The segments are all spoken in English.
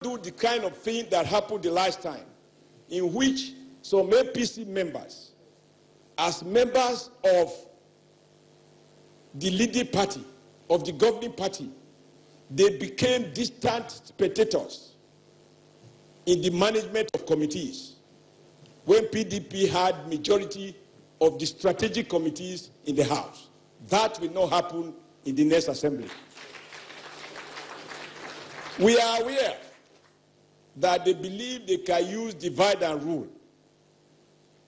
do the kind of thing that happened the last time, in which some APC members, as members of the leading party, of the governing party, they became distant spectators in the management of committees when PDP had majority of the strategic committees in the House. That will not happen in the next assembly. We are aware that they believe they can use divide and rule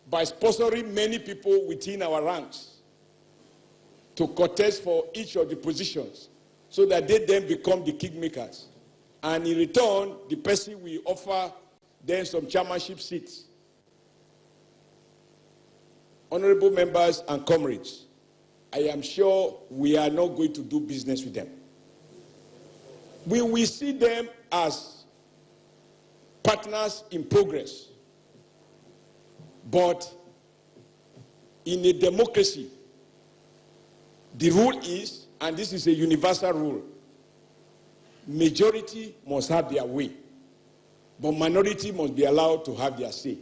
by sponsoring many people within our ranks to contest for each of the positions so that they then become the kingmakers. And in return, the person will offer them some chairmanship seats. Honorable members and comrades, I am sure we are not going to do business with them. We will see them as partners in progress. But in a democracy, the rule is, and this is a universal rule, majority must have their way, but minority must be allowed to have their say.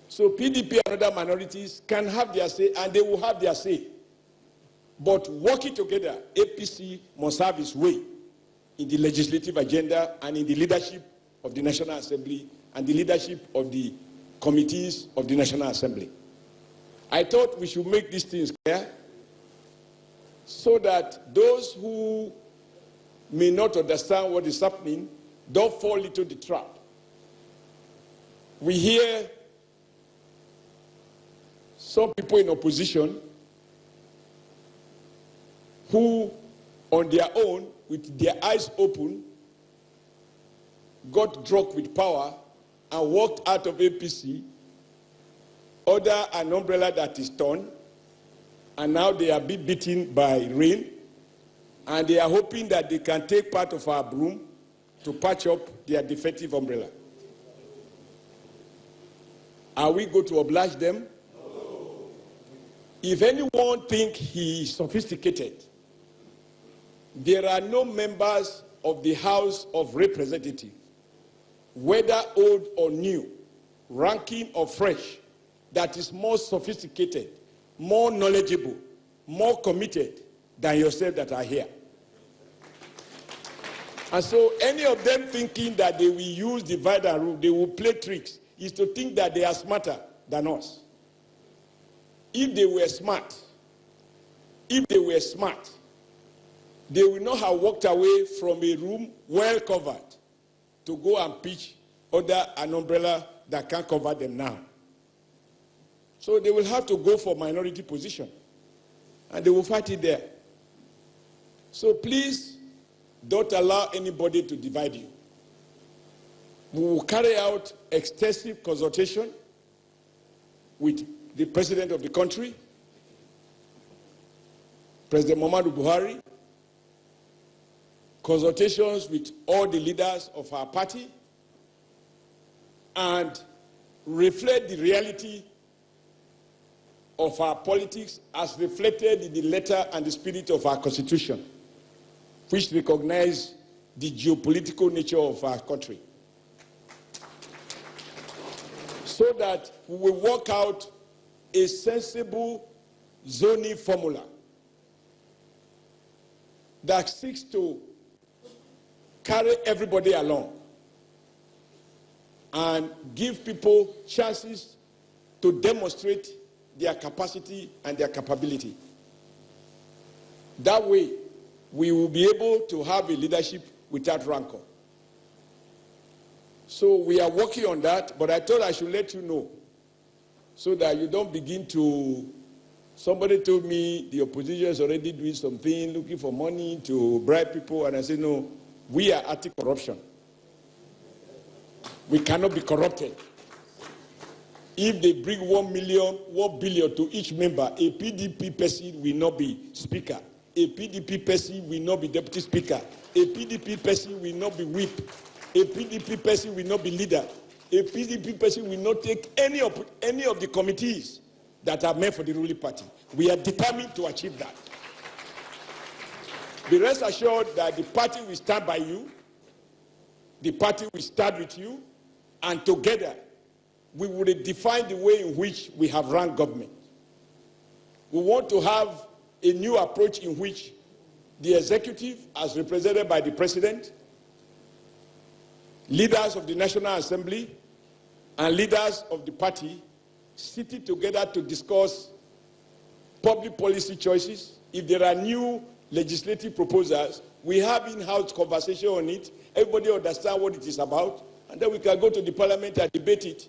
So PDP and other minorities can have their say, and they will have their say. But working together, APC must have its way in the legislative agenda and in the leadership of the National Assembly and the leadership of the committees of the National Assembly. I thought we should make these things clear so that those who may not understand what is happening don't fall into the trap. We hear some people in opposition who, on their own, with their eyes open, got drunk with power and walked out of APC, order an umbrella that is torn, and now they are being beaten by rain, and they are hoping that they can take part of our broom to patch up their defective umbrella. Are we going to oblige them? No. If anyone thinks he is sophisticated, there are no members of the House of Representatives, whether old or new, ranking or fresh, that is more sophisticated, more knowledgeable, more committed than yourself that are here. And so any of them thinking that they will use divide and rule, they will play tricks, is to think that they are smarter than us. If they were smart, they would not have walked away from a room well covered to go and pitch under an umbrella that can't cover them now. So they will have to go for minority position, and they will fight it there. So please don't allow anybody to divide you. We will carry out extensive consultation with the President of the country, President Buhari, consultations with all the leaders of our party, and reflect the reality of our politics as reflected in the letter and the spirit of our Constitution, which recognize the geopolitical nature of our country, so that we will work out a sensible zoning formula that seeks to carry everybody along and give people chances to demonstrate their capacity and their capability. That way, we will be able to have a leadership without rancor. So we are working on that, but I thought I should let you know so that you don't begin to... Somebody told me the opposition is already doing something, looking for money to bribe people, and I said, no, we are anti-corruption. We cannot be corrupted. If they bring 1 billion to each member, a PDP person will not be speaker. A PDP person will not be deputy speaker. A PDP person will not be whip. A PDP person will not be leader. A PDP person will not take any of the committees that are meant for the ruling party. We are determined to achieve that. Be rest assured that the party will stand by you. the party will start with you, and together we will redefine the way in which we have run government. We want to have a new approach in which the executive, as represented by the president, leaders of the National Assembly, and leaders of the party sitting together to discuss public policy choices. If there are new legislative proposals, we have in-house conversation on it. Everybody understands what it is about, and then we can go to the parliament and debate it.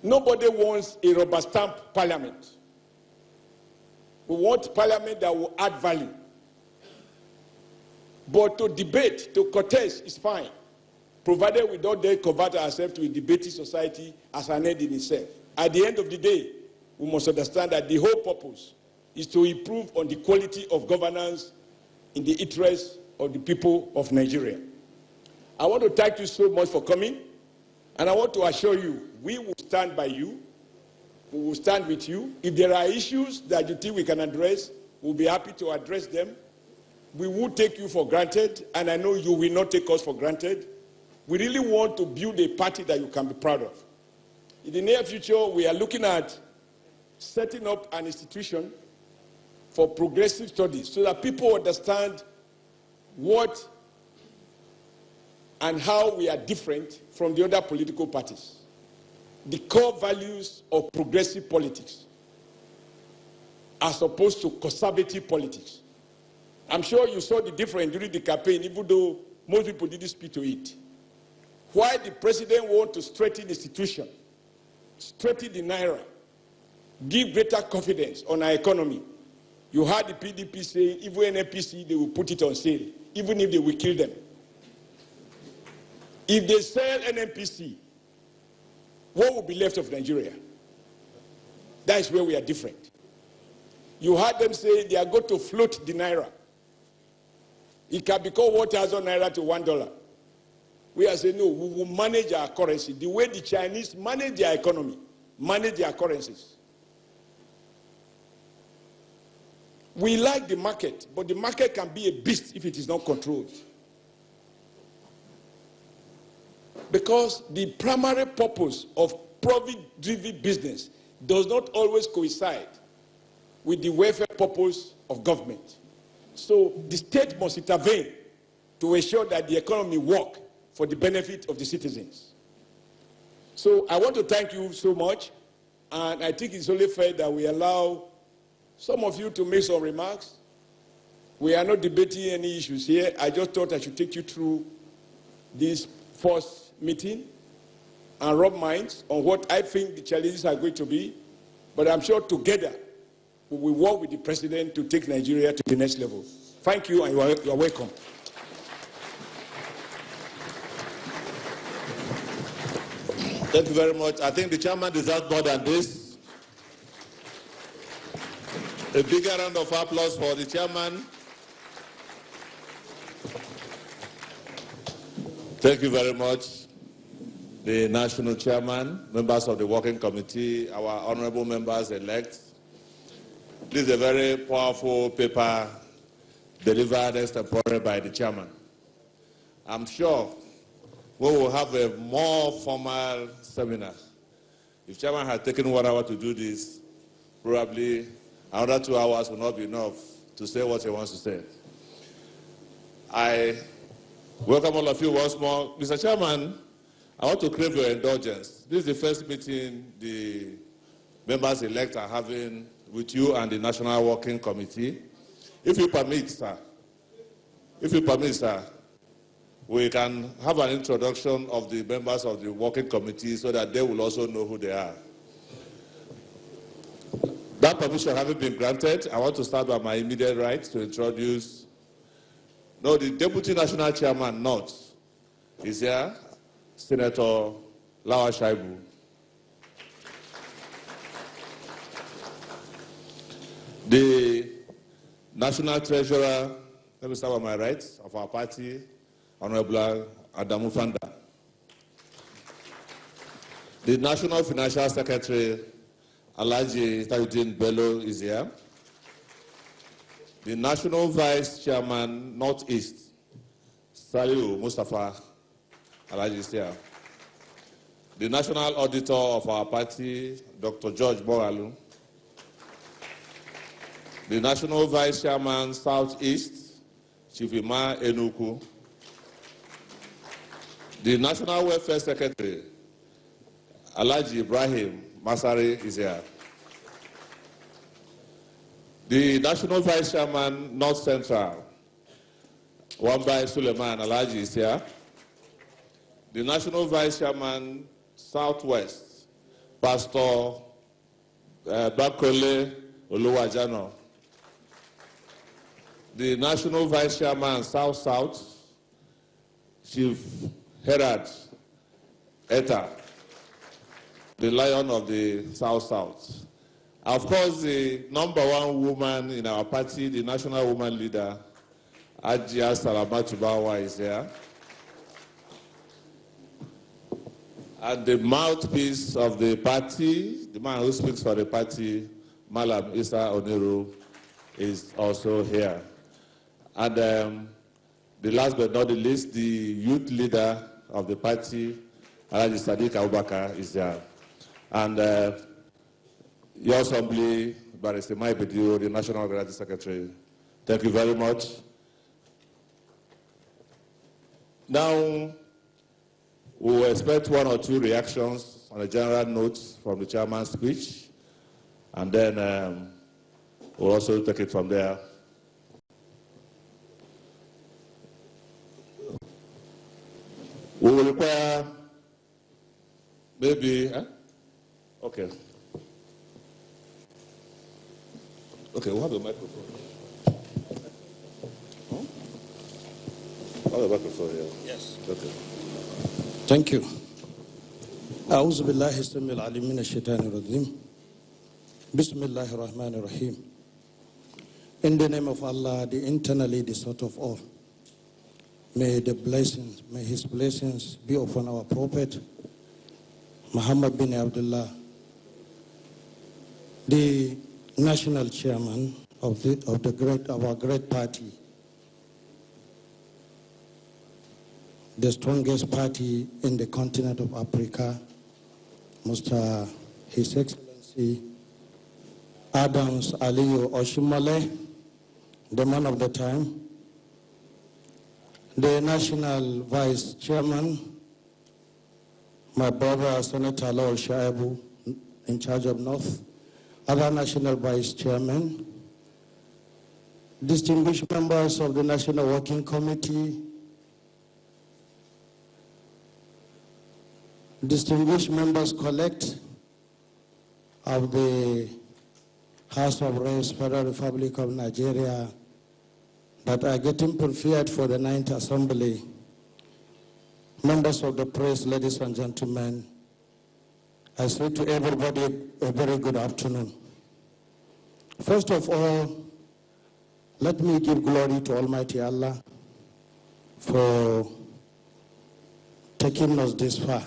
Nobody wants a rubber stamp parliament. We want parliament that will add value. But to debate, to contest is fine, provided we don't then convert ourselves to a debating society as an end in itself. At the end of the day, we must understand that the whole purpose is to improve on the quality of governance in the interest of the people of Nigeria. I want to thank you so much for coming, and I want to assure you, we will stand by you. We will stand with you. If there are issues that you think we can address, we'll be happy to address them. We will take you for granted, and I know you will not take us for granted. We really want to build a party that you can be proud of. In the near future, we are looking at setting up an institution for progressive studies so that people understand what and how we are different from the other political parties. The core values of progressive politics as opposed to conservative politics. I'm sure you saw the difference during the campaign, even though most people didn't speak to it. Why the president wants to strengthen the institution, strengthen the Naira, give greater confidence on our economy. You heard the PDP saying, even APC, they will put it on sale, even if they will kill them. If they sell NNPC, what will be left of Nigeria? That is where we are different. You heard them say they are going to float the Naira. It can become 1,000 Naira to $1. We are saying, no, we will manage our currency the way the Chinese manage their economy, manage their currencies. We like the market, but the market can be a beast if it is not controlled. Because the primary purpose of profit-driven business does not always coincide with the welfare purpose of government. So the state must intervene to ensure that the economy works for the benefit of the citizens. So I want to thank you so much, and I think it's only fair that we allow some of you to make some remarks. We are not debating any issues here. I just thought I should take you through this first meeting and rub minds on what I think the challenges are going to be. But I'm sure together we will work with the president to take Nigeria to the next level. Thank you, and you are welcome. Thank you very much. I think the chairman deserves more than this. A bigger round of applause for the chairman. Thank you very much, the national chairman, members of the working committee, our honorable members-elect. This is a very powerful paper delivered extempore by the chairman. I'm sure we will have a more formal seminar. If chairman had taken 1 hour to do this, probably another 2 hours will not be enough to say what he wants to say. I welcome all of you once more. Mr. Chairman, I want to crave your indulgence. This is the first meeting the members-elect are having with you and the National Working Committee. If you permit, sir, we can have an introduction of the members of the Working Committee so that they will also know who they are. That permission having been granted, I want to start by my immediate right to introduce the Deputy National Chairman, North, is here, Senator Lawa Shaibu. The National Treasurer, let me start by my right, of our party, Honorable Adamu Fanda. The National Financial Secretary, Alhaji Tajudeen Bello, is here. The National Vice Chairman, Northeast, Saliu Mustafa, Alhaji is here. The national auditor of our party, Dr. George Boralu. The national vice chairman, Southeast, Chief Ima Enuku. The national welfare secretary, Alhaji Ibrahim Masari is here. The national vice chairman, North Central, Wambai Suleiman Alhaji is here. The national vice chairman, Southwest, Pastor Bakole Oluwajano. The national vice chairman, South-South, Chief Herod Eta, the lion of the South-South. Of course, the #1 woman in our party, the national woman leader, Ajia Salamatu Bawa, is here. And the mouthpiece of the party, the man who speaks for the party, Malam Isa Oniru, is also here. And the last but not the least, the youth leader of the party, Alhaji Sadiq Abubakar, is here. And yours humbly, Barrister Mai Bediou, the National Organizing Secretary. Thank you very much. Now, we will expect 1 or 2 reactions on a general note from the chairman's speech, and then we'll also take it from there. We will require maybe, okay. Okay, we'll have the microphone. We'll have the microphone here. Yes. Okay. Thank you. أعوذ بالله السميع العليم من الشيطان الرجيم. بسم الله الرحمن الرحيم. In the name of Allah, the internally the source of all. May his blessings be upon our prophet, Muhammad bin Abdullah, the national chairman of our great party, the strongest party in the continent of Africa, Mr. His Excellency Adams Aliyu Oshimale, the man of the time, the national vice chairman, my brother Senator Lawal Shaibu, in charge of North, other national vice chairman, distinguished members of the National Working Committee, distinguished members collect of the House of Reps, Federal Republic of Nigeria, that are getting prepared for the 9th Assembly, members of the press, ladies and gentlemen, I say to everybody a very good afternoon. First of all, let me give glory to Almighty Allah for taking us this far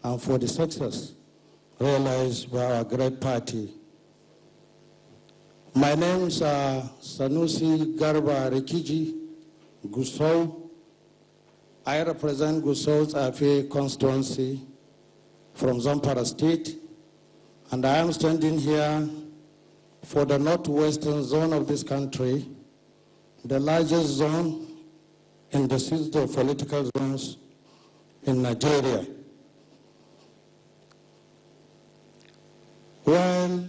and for the success realized by our great party. My name is Sanusi Garba Rekiji Gusau. I represent Gusau's Afe constituency from Zamfara State, and I am standing here for the northwestern zone of this country, the largest zone in the system of political zones in Nigeria. While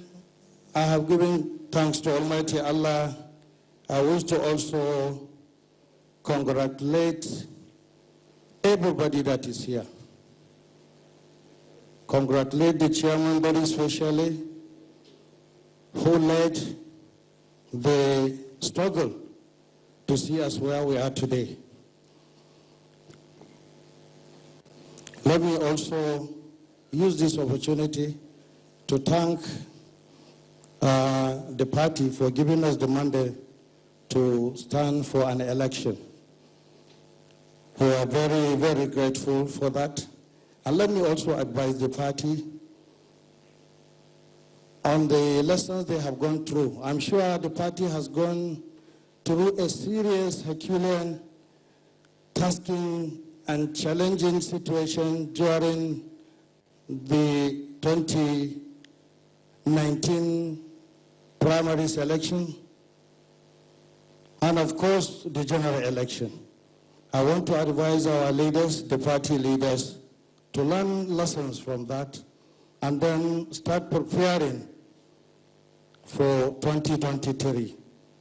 I have given thanks to Almighty Allah, I wish to also congratulate everybody that is here. Congratulate the chairman very especially, who led the struggle to see us where we are today. Let me also use this opportunity to thank the party for giving us the mandate to stand for an election. We are very, very grateful for that. And let me also advise the party on the lessons they have gone through. I'm sure the party has gone through a serious Herculean tasking and challenging situation during the 2019 primary election, and of course, the general election. I want to advise our leaders, the party leaders, to learn lessons from that and then start preparing for 2023.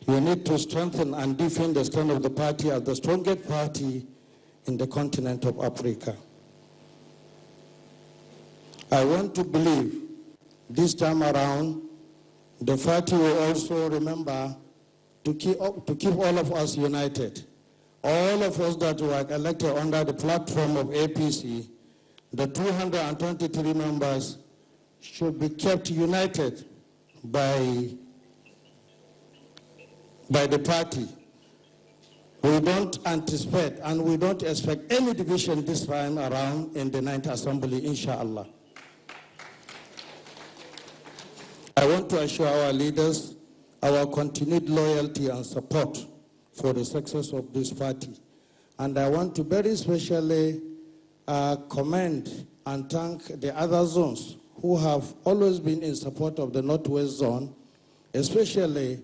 You need to strengthen and defend the stand of the party as the strongest party in the continent of Africa. I want to believe this time around, the party will also remember to keep all of us united. All of us that were elected under the platform of APC, the 223 members should be kept united by the party. We don't anticipate and we don't expect any division this time around in the 9th Assembly, inshallah. I want to assure our leaders our continued loyalty and support for the success of this party. And I want to very specially commend and thank the other zones who have always been in support of the Northwest Zone, especially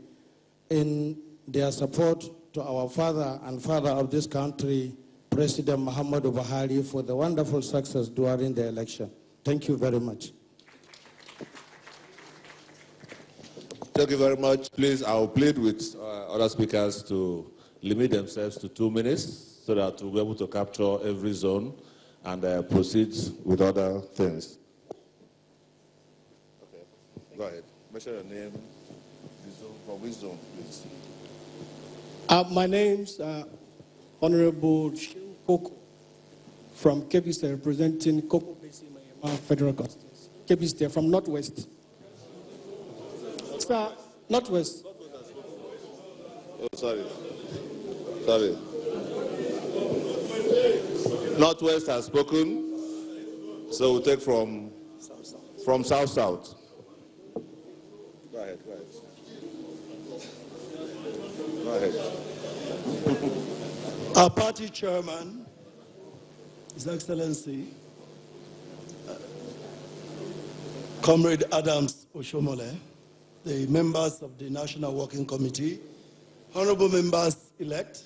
in their support to our father and father of this country, President Muhammadu Buhari, for the wonderful success during the election. Thank you very much. Thank you very much. Please, I'll plead with other speakers to limit themselves to 2 minutes so that we'll be able to capture every zone and proceed with other things. Okay, go ahead. Mention your name, the zone, from which zone, please. My name's Honorable Shin Koko from Kebbi State, representing Koko Basin Federal Constituency. Kebbi State from Northwest. Sir, Northwest. Oh, sorry. Sorry. Northwest has spoken, so we'll take from South-South. Go ahead, go ahead. Go ahead. Our party chairman, His Excellency, Comrade Adams Oshomole, the members of the National Working Committee, honorable members-elect,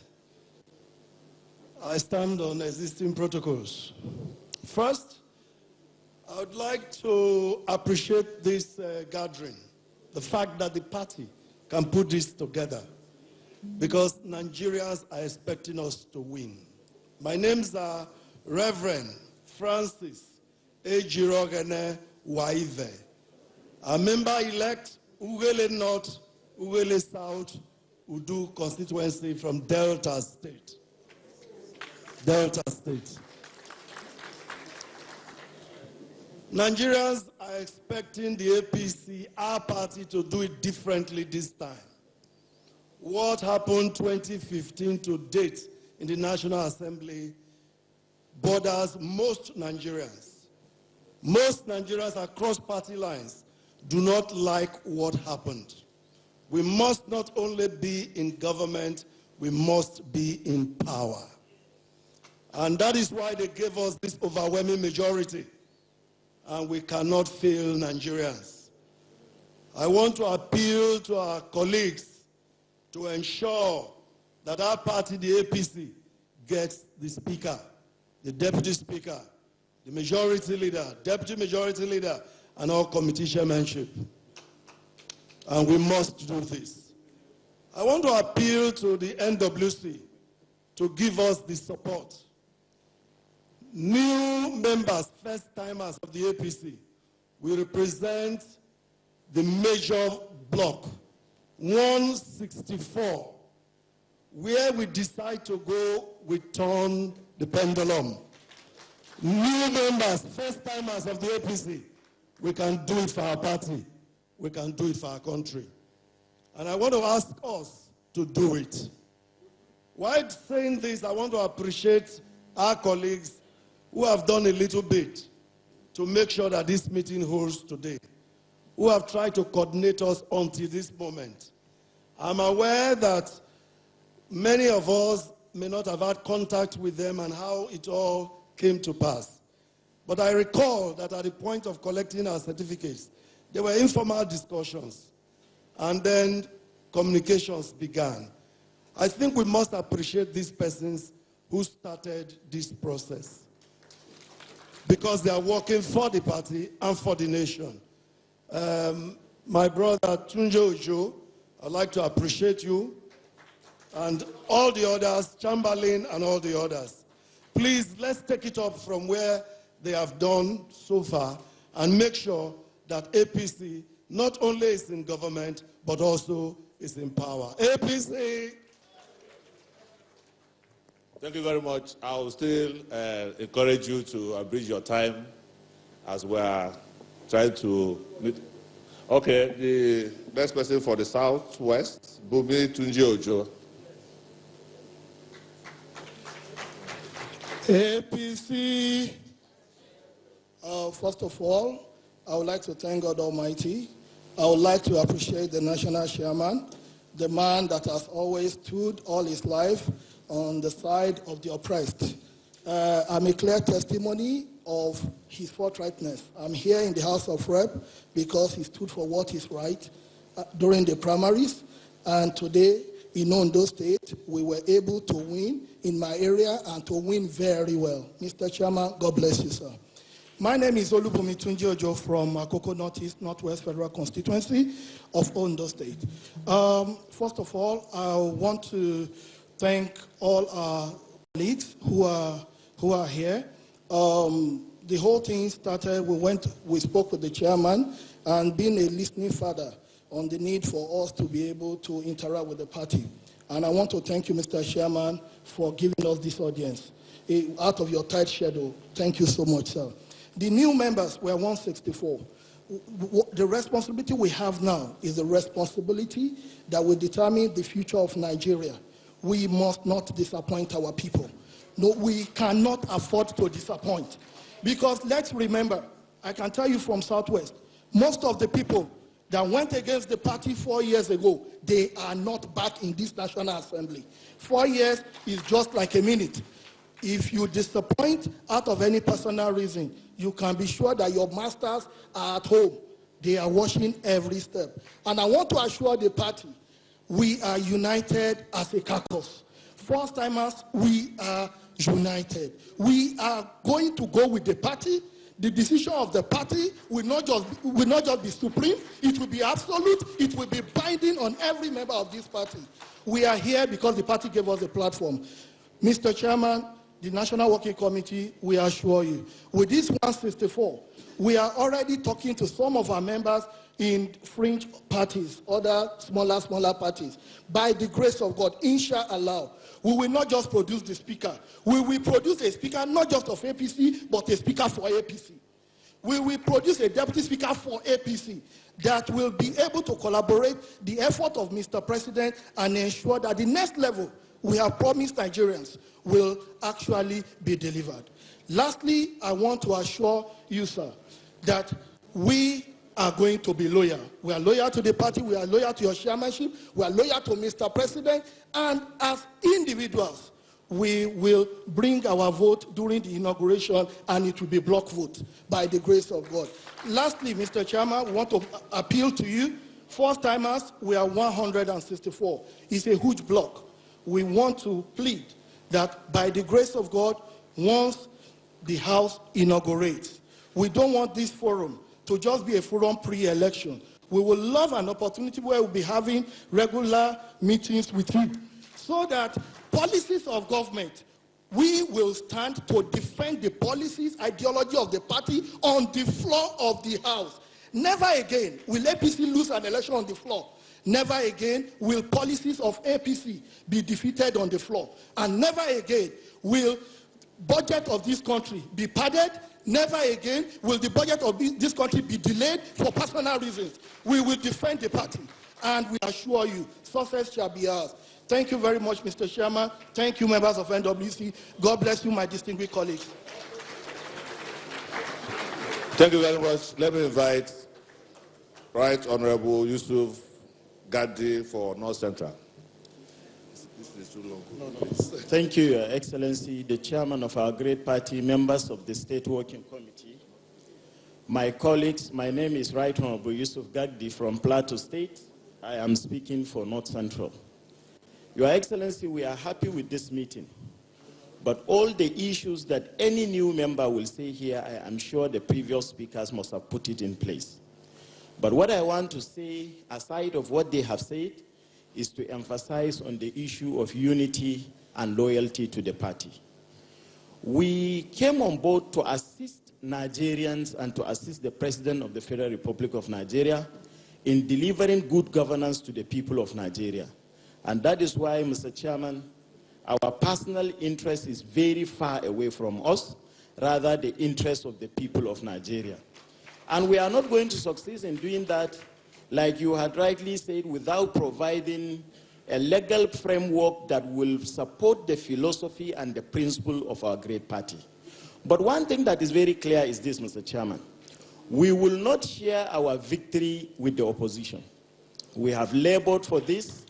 I stand on existing protocols. First, I would like to appreciate this gathering, the fact that the party can put this together, because Nigerians are expecting us to win. My names are Reverend Francis Ejirogene Waive, a member-elect, Ugele North, Ugele South, Udu constituency from Delta State. Delta State. Nigerians are expecting the APC, our party, to do it differently this time. What happened 2015 to date in the National Assembly bothers most Nigerians. Most Nigerians across party lines do not like what happened. We must not only be in government, we must be in power. And that is why they gave us this overwhelming majority. And we cannot fail Nigerians. I want to appeal to our colleagues to ensure that our party, the APC, gets the speaker, the deputy speaker, the majority leader, deputy majority leader, and all committee chairmanship. And we must do this. I want to appeal to the NWC to give us the support. New members, first-timers of the APC, will represent the major bloc, 164. Where we decide to go, we turn the pendulum. New members, first-timers of the APC, we can do it for our party. We can do it for our country. And I want to ask us to do it. While saying this, I want to appreciate our colleagues who have done a little bit to make sure that this meeting holds today, who have tried to coordinate us until this moment. I'm aware that many of us may not have had contact with them and how it all came to pass. But I recall that at the point of collecting our certificates, there were informal discussions, and then communications began. I think we must appreciate these persons who started this process, because they are working for the party and for the nation. My brother Pt.2, I'd like to appreciate you, and all the others, Chamberlain and all the others. Please, let's take it up from where they have done so far and make sure that APC not only is in government, but also is in power. APC! Thank you very much. I will still encourage you to abridge your time as we are trying to meet. Okay, the next person for the Southwest, Pt.2. APC, first of all, I would like to thank God Almighty. I would like to appreciate the national chairman, the man that has always stood all his life on the side of the oppressed. I'm a clear testimony of his forthrightness. I'm here in the House of Rep because he stood for what is right during the primaries, and today in Ondo State, we were able to win in my area and to win very well. Mr. Chairman, God bless you, sir. My name is Olubumi Tunji from Akoko Northeast, Northwest Federal Constituency of Ondo State. First of all, I want to thank all our colleagues who are here. The whole thing started, we spoke with the chairman, and being a listening father on the need for us to be able to interact with the party. And I want to thank you, Mr. Chairman, for giving us this audience out of your tight schedule. Thank you so much, sir. The new members were 164. The responsibility we have now is the responsibility that will determine the future of Nigeria. We must not disappoint our people. No, we cannot afford to disappoint. Because let's remember, I can tell you from Southwest, most of the people that went against the party 4 years ago, they are not back in this National Assembly. 4 years is just like a minute. If you disappoint out of any personal reason, you can be sure that your masters are at home. They are watching every step. And I want to assure the party, we are united as a caucus. First-timers, we are united. We are going to go with the party. The decision of the party will not just be supreme, it will be absolute, it will be binding on every member of this party. We are here because the party gave us a platform. Mr. Chairman, the National Working Committee, we assure you, with this 164, we are already talking to some of our members in fringe parties, other smaller parties. By the grace of God, inshallah, we will not just produce the speaker. We will produce a speaker not just of APC, but a speaker for APC. We will produce a deputy speaker for APC that will be able to collaborate the effort of Mr. President and ensure that the next level we have promised Nigerians will actually be delivered. Lastly, I want to assure you, sir, that we are going to be loyal. We are loyal to the party, we are loyal to your chairmanship, we are loyal to Mr. President, and as individuals, we will bring our vote during the inauguration, and it will be block vote by the grace of God. Lastly, Mr. Chairman, we want to appeal to you. First-timers, we are 164. It's a huge block. We want to plead that by the grace of God, once the House inaugurates, we don't want this forum to just be a forum pre-election. We will love an opportunity where we'll be having regular meetings with you so that policies of government, we will stand to defend the policies, ideology of the party on the floor of the House. Never again will APC lose an election on the floor. Never again will policies of APC be defeated on the floor. And never again will budget of this country be padded. Never again will the budget of this country be delayed for personal reasons. We will defend the party, and we assure you, success shall be ours. Thank you very much, Mr. Chairman. Thank you, members of NWC. God bless you, my distinguished colleagues. Thank you very much. Let me invite Right Honorable Yusuf Gadi for North Central. This is Thank you, Your Excellency, the chairman of our great party, members of the State Working Committee, my colleagues. My name is Right Honorable Yusuf Gagdi from Plateau State. I am speaking for North Central. Your Excellency, we are happy with this meeting, but all the issues that any new member will say here, I am sure the previous speakers must have put it in place. But what I want to say, aside of what they have said, is to emphasize on the issue of unity and loyalty to the party. We came on board to assist Nigerians and to assist the President of the Federal Republic of Nigeria in delivering good governance to the people of Nigeria. And that is why, Mr. Chairman, our personal interest is very far away from us, rather the interest of the people of Nigeria. And we are not going to succeed in doing that, like you had rightly said, without providing a legal framework that will support the philosophy and the principle of our great party. But one thing that is very clear is this, Mr. Chairman. We will not share our victory with the opposition. We have labored for this.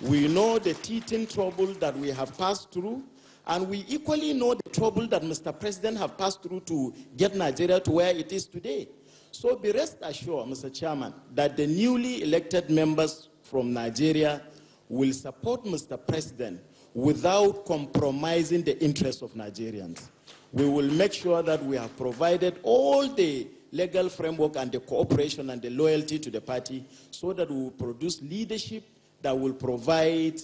We know the teething trouble that we have passed through, and we equally know the trouble that Mr. President have passed through to get Nigeria to where it is today. So be rest assured, Mr. Chairman, that the newly elected members from Nigeria will support Mr. President without compromising the interests of Nigerians. We will make sure that we have provided all the legal framework and the cooperation and the loyalty to the party so that we will produce leadership that will provide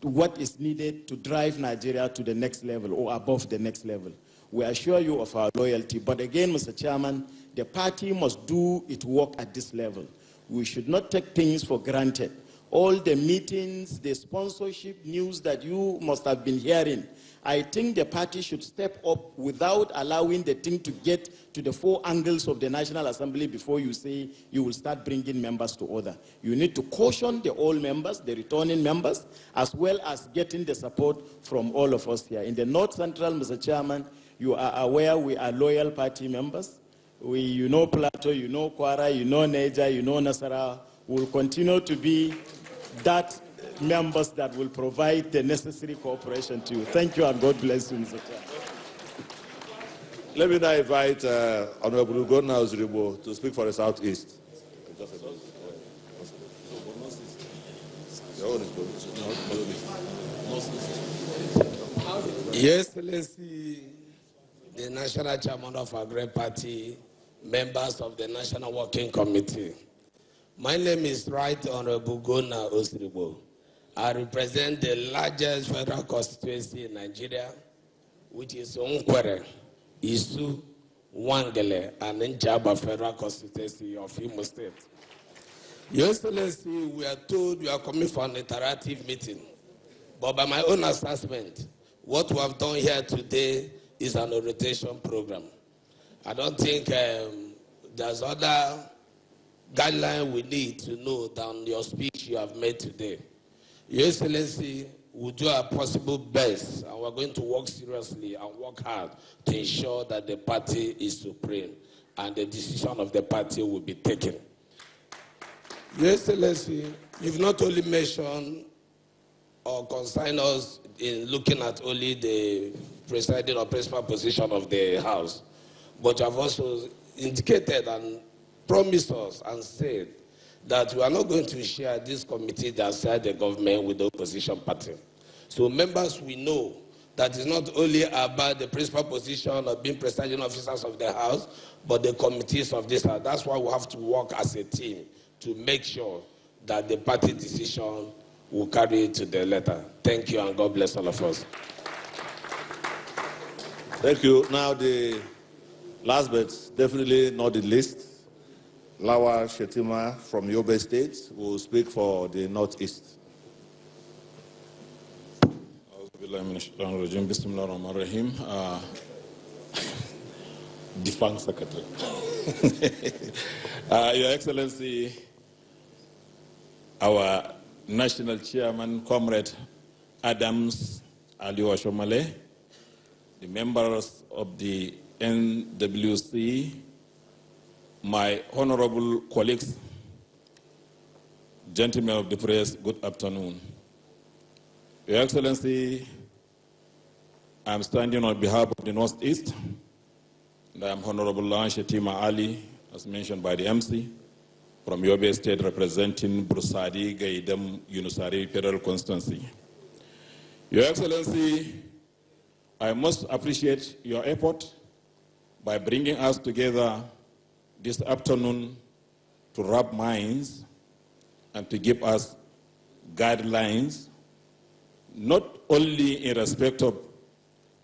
what is needed to drive Nigeria to the next level or above the next level. We assure you of our loyalty. But again, Mr. Chairman, the party must do its work at this level. We should not take things for granted. All the meetings, the sponsorship news that you must have been hearing, I think the party should step up without allowing the thing to get to the four angles of the National Assembly before you say you will start bringing members to order. You need to caution the old members, the returning members, as well as getting the support from all of us here. In the North Central, Mr. Chairman, you are aware we are loyal party members. You know Plateau, you know Kwara, you know Niger, you know Nasarawa. We will continue to be that members that will provide the necessary cooperation to you. Thank you and God bless you, Mr. Chair. Let me now invite Honorable Gonna Ozuribo to speak for the Southeast. Your Excellency, the National Chairman of our great party, members of the National Working Committee. My name is Right Honorable Gonna Ozuribo. I represent the largest federal constituency in Nigeria, which is Onkwere, Isu, Wangele, and Njaba federal constituency of Imo State. Your Excellency, we are told you are coming for an interactive meeting. But by my own assessment, what we have done here today is an orientation program. I don't think there's other guideline we need to know than your speech you have made today. Your Excellency, we do our possible best, and we're going to work seriously and work hard to ensure that the party is supreme and the decision of the party will be taken. Your Excellency, you've not only mentioned or consigned us in looking at only the presiding or principal position of the House, but you have also indicated and promised us and said that we are not going to share this committee that side the government with the opposition party. So members, we know that it's not only about the principal position of being presiding officers of the House, but the committees of this House. That's why we have to work as a team to make sure that the party decision will carry it to the letter. Thank you, and God bless all of us. Thank you. Now the last but definitely not the least, Lawa Shetima from Yobe State will speak for the Northeast. Defunct Secretary. Your Excellency, our National Chairman, Comrade Adams Aliwa Shomale, the members of the NWC, my honorable colleagues, gentlemen of the press, good afternoon. Your Excellency, I'm standing on behalf of the Northeast, and I'm Honorable Shetima Ali, as mentioned by the MC, from Yobe State, representing Brusadi, Gaidam, Yunusari Federal Constituency. Your Excellency, I must appreciate your effort by bringing us together this afternoon to rub minds and to give us guidelines, not only in respect of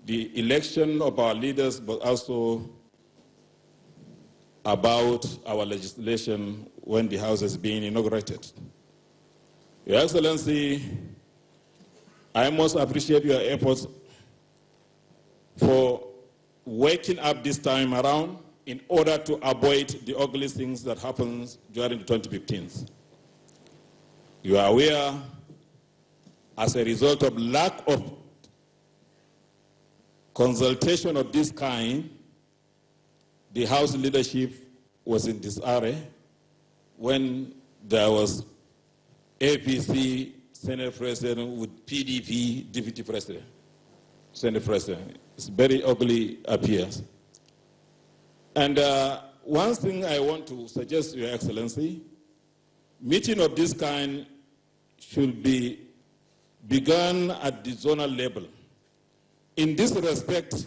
the election of our leaders, but also about our legislation when the House is being inaugurated. Your Excellency, I must appreciate your efforts for waking up this time around in order to avoid the ugly things that happened during the 2015s. You are aware, as a result of lack of consultation of this kind, the House leadership was in disarray when there was APC Senate President with PDP Deputy President, Senate President. It's very ugly appears. And one thing I want to suggest, Your Excellency, meeting of this kind should be begun at the zonal level. In this respect,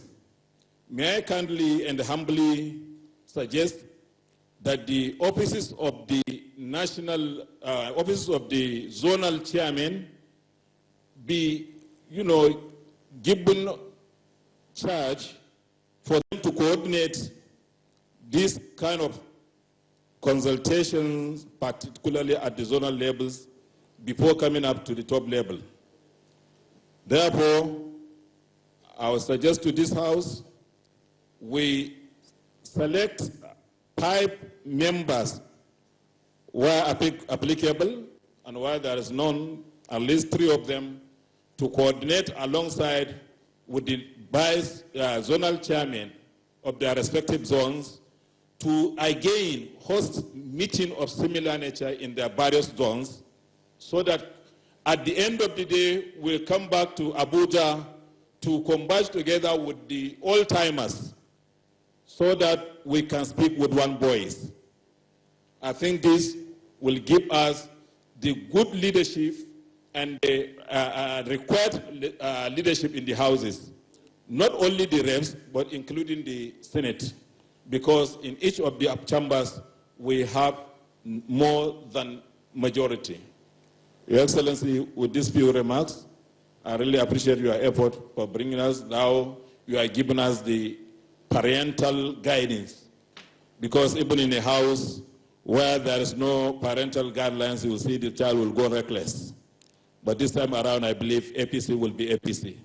may I kindly and humbly suggest that the offices of the national, offices of the zonal chairman be, given charge for them to coordinate this kind of consultations, particularly at the zonal levels, before coming up to the top level. Therefore, I would suggest to this House, we select 5 members where applicable, and where there is none, at least 3 of them, to coordinate alongside with the vice zonal chairman of their respective zones to again host meeting of similar nature in their various zones, so that at the end of the day, we'll come back to Abuja to converge together with the old-timers so that we can speak with one voice. I think this will give us the good leadership and the required leadership in the houses, not only the reps, but including the Senate, because in each of the chambers, we have more than majority. Your Excellency, with these few remarks, I really appreciate your effort for bringing us now. You are giving us the parental guidance, because even in a house where there is no parental guidelines, you will see the child will go reckless. But this time around, I believe APC will be APC.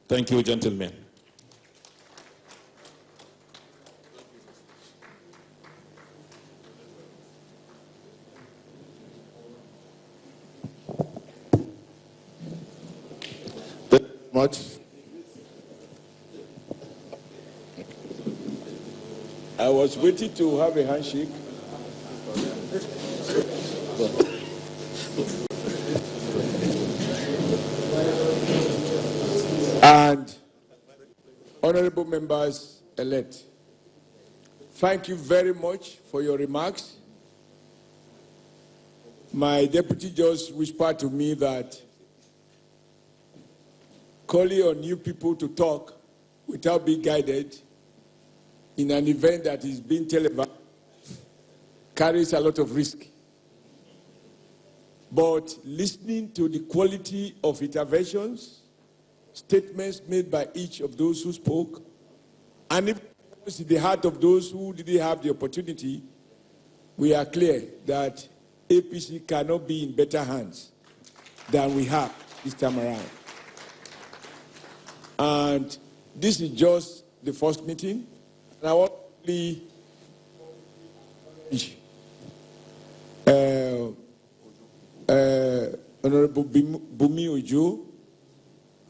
Thank you, gentlemen. Thank you very much. I was waiting to have a handshake. And honorable members elect, thank you very much for your remarks. My deputy just whispered to me that calling on new people to talk without being guided in an event that is being televised carries a lot of risk. But listening to the quality of interventions, statements made by each of those who spoke, and if it's in the heart of those who didn't have the opportunity, we are clear that APC cannot be in better hands than we have this time around. And this is just the first meeting. And I want to Honorable Bumi Ojo,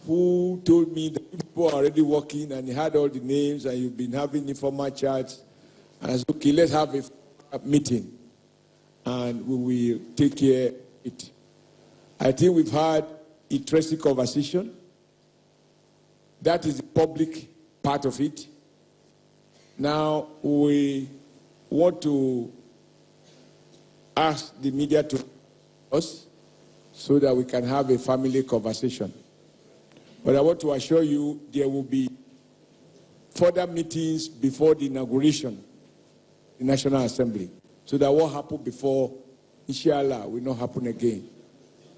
who told me that people are already working and he had all the names and you've been having informal chats. And I said, okay, let's have a meeting and we will take care of it. I think we've had interesting conversation. That is the public part of it. Now, we want to ask the media to us so that we can have a family conversation. But I want to assure you there will be further meetings before the inauguration of the National Assembly, so that what happened before, inshallah, will not happen again.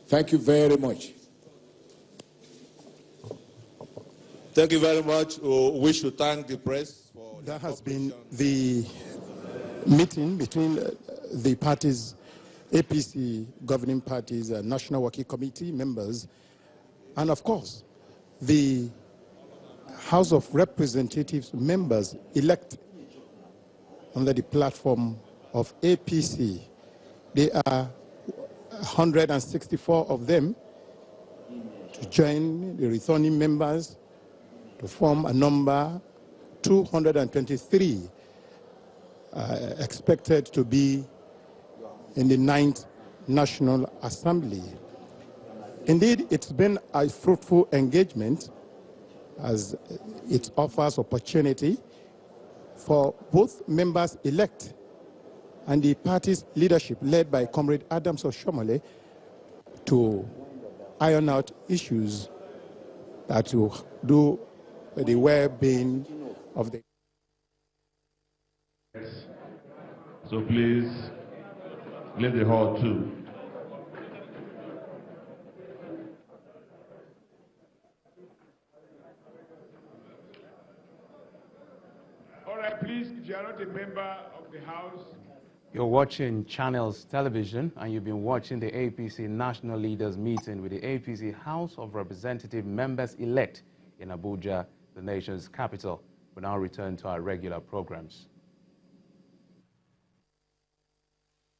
Thank you very much. Thank you very much. We should thank the press for that has been the meeting between the parties, APC governing parties, National Working Committee members, and of course, the House of Representatives members elect under the platform of APC. There are 164 of them to join the returning members to form a number 223 expected to be in the 9th National Assembly. Indeed, it's been a fruitful engagement as it offers opportunity for both members-elect and the party's leadership, led by Comrade Adams Oshomole, to iron out issues that will do the well-being of the... So please, leave the hall too. All right, please, if you are not a member of the House... You're watching Channels Television, and you've been watching the APC National Leaders Meeting with the APC House of Representative Members-elect in Abuja, the nation's capital. We now return to our regular programs.